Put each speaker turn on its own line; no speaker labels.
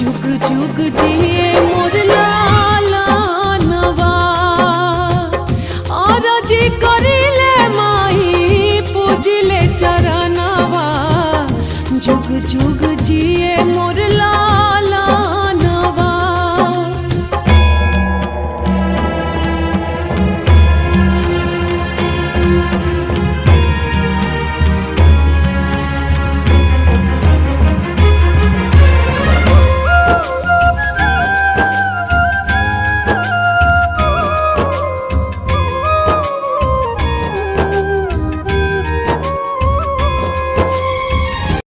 जुग जुग जिए मोर लालनवा और जी करिले माई पूजिले चरणवा जुग जुग